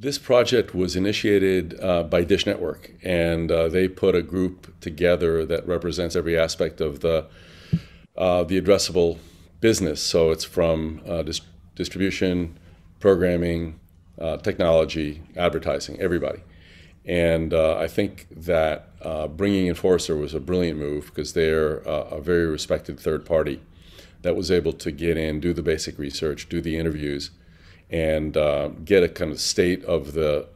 This project was initiated by Dish Network, and they put a group together that represents every aspect of the addressable business. So it's from distribution, programming, technology, advertising, everybody. And I think that bringing in Forrester was a brilliant move because they're a very respected third party that was able to get in, do the basic research, do the interviews, and get a kind of state of the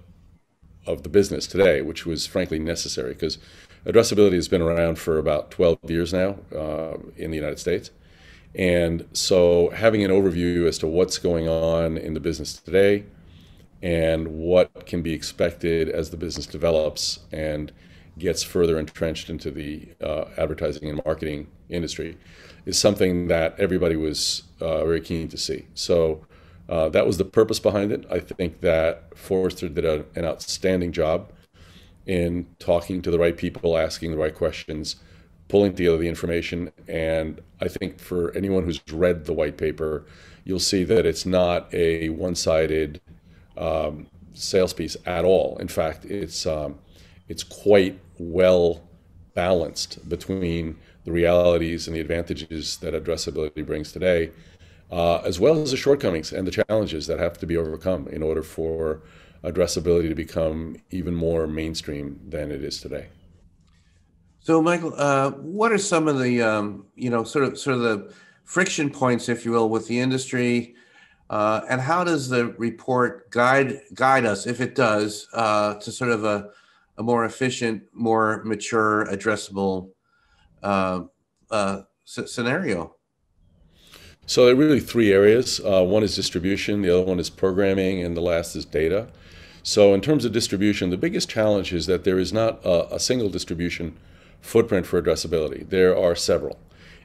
business today, which was frankly necessary because addressability has been around for about 12 years now in the United States. And so having an overview as to what's going on in the business today and what can be expected as the business develops and gets further entrenched into the advertising and marketing industry is something that everybody was very keen to see. So that was the purpose behind it. I think that Forrester did an outstanding job in talking to the right people, asking the right questions, pulling together the information. And I think for anyone who's read the white paper, you'll see that it's not a one-sided sales piece at all. In fact, it's quite well balanced between the realities and the advantages that addressability brings today, as well as the shortcomings and the challenges that have to be overcome in order for addressability to become even more mainstream than it is today. So, Michael, what are some of the sort of the friction points, if you will, with the industry, and how does the report guide us, if it does, to sort of a more efficient, more mature, addressable scenario? So there are really three areas. One is distribution, the other one is programming, and the last is data. So in terms of distribution, the biggest challenge is that there is not a single distribution footprint for addressability. There are several.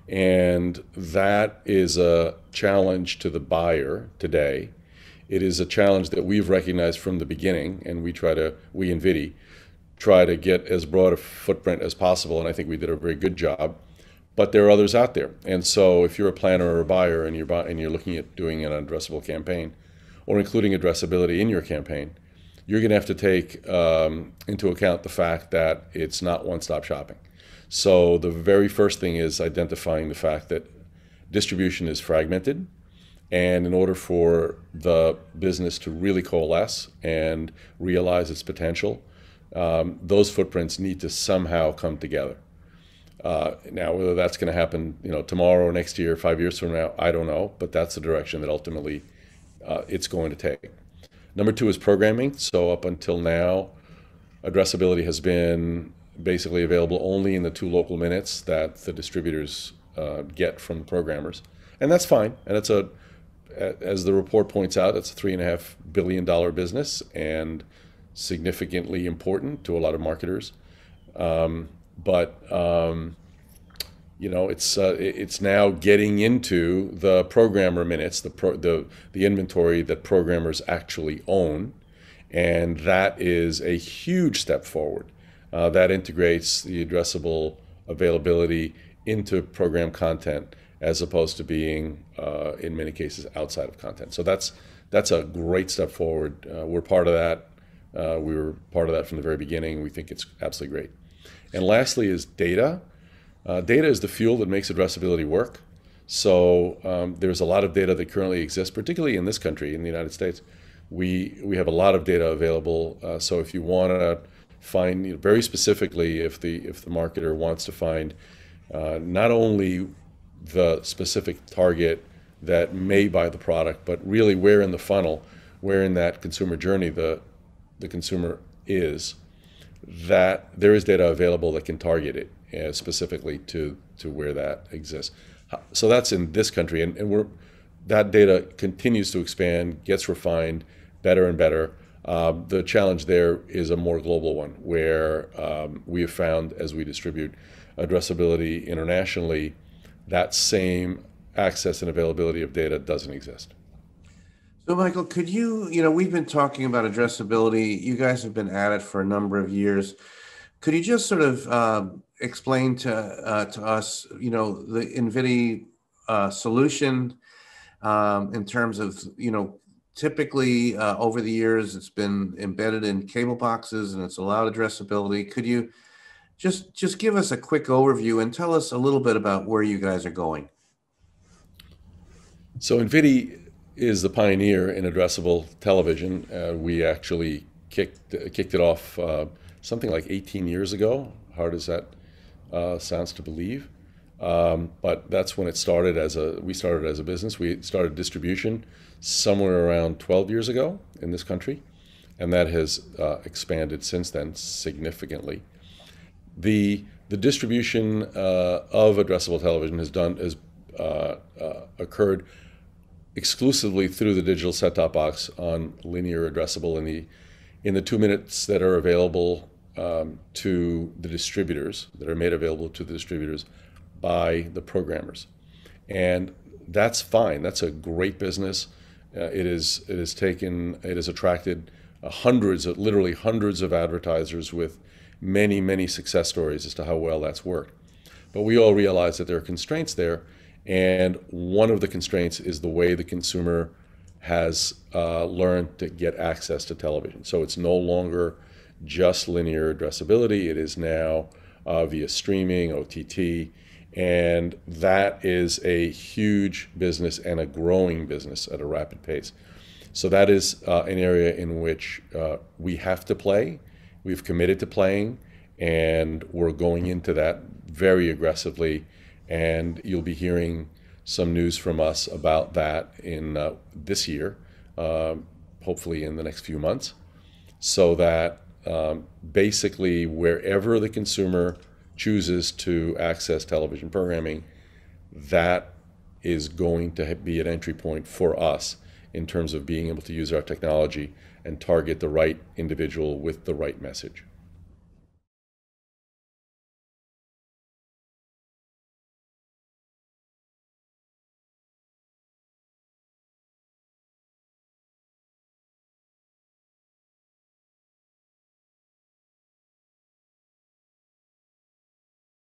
And that is a challenge to the buyer today. It is a challenge that we've recognized from the beginning, and we INVIDI, try to get as broad a footprint as possible, and I think we did a very good job. But there are others out there. And so if you're a planner or a buyer and you're looking at doing an addressable campaign or including addressability in your campaign, you're going to have to take into account the fact that it's not one-stop shopping. So the very first thing is identifying the fact that distribution is fragmented, and in order for the business to really coalesce and realize its potential, those footprints need to somehow come together. Now, whether that's going to happen, tomorrow, next year, 5 years from now, I don't know, but that's the direction that ultimately it's going to take. Number two is programming. So up until now, addressability has been basically available only in the 2 local minutes that the distributors get from the programmers. And that's fine. And it's as the report points out, it's a $3.5 billion business and significantly important to a lot of marketers. It's now getting into the programmer minutes, the inventory that programmers actually own, and that is a huge step forward. That integrates the addressable availability into program content as opposed to being, in many cases, outside of content. So that's a great step forward. We're part of that. We were part of that from the very beginning. We think it's absolutely great. And lastly is data. Data is the fuel that makes addressability work. So there's a lot of data that currently exists, particularly in this country, in the United States. We have a lot of data available. So if you want to find, very specifically, if the marketer wants to find not only the specific target that may buy the product, but really where in the funnel, where in that consumer journey the consumer is, that there is data available that can target it specifically to where that exists. So that's in this country, and that data continues to expand, gets refined better and better. The challenge there is a more global one, where we have found as we distribute addressability internationally, that same access and availability of data doesn't exist. So, Michael, could we've been talking about addressability. You guys have been at it for a number of years. Could you just sort of explain to us, the INVIDI solution in terms of, typically over the years, it's been embedded in cable boxes and it's allowed addressability. Could you just give us a quick overview and tell us a little bit about where you guys are going? So INVIDI is the pioneer in addressable television. We actually kicked it off something like 18 years ago. Hard as that sounds to believe. But that's when it started we started as a business. We started distribution somewhere around 12 years ago in this country, and that has expanded since then significantly. The distribution of addressable television has occurred exclusively through the digital set-top box on linear addressable in the 2 minutes that are available to the distributors, that are made available to the distributors by the programmers. And that's fine. That's a great business. It has attracted literally hundreds of advertisers with many, many success stories as to how well that's worked. But we all realize that there are constraints there, and one of the constraints is the way the consumer has learned to get access to television. So it's no longer just linear addressability. It is now via streaming, OTT, and that is a huge business and a growing business at a rapid pace. So that is an area in which we have to play. We've committed to playing, and we're going into that very aggressively. And you'll be hearing some news from us about that in this year, hopefully in the next few months, so that basically wherever the consumer chooses to access television programming, that is going to be an entry point for us in terms of being able to use our technology and target the right individual with the right message.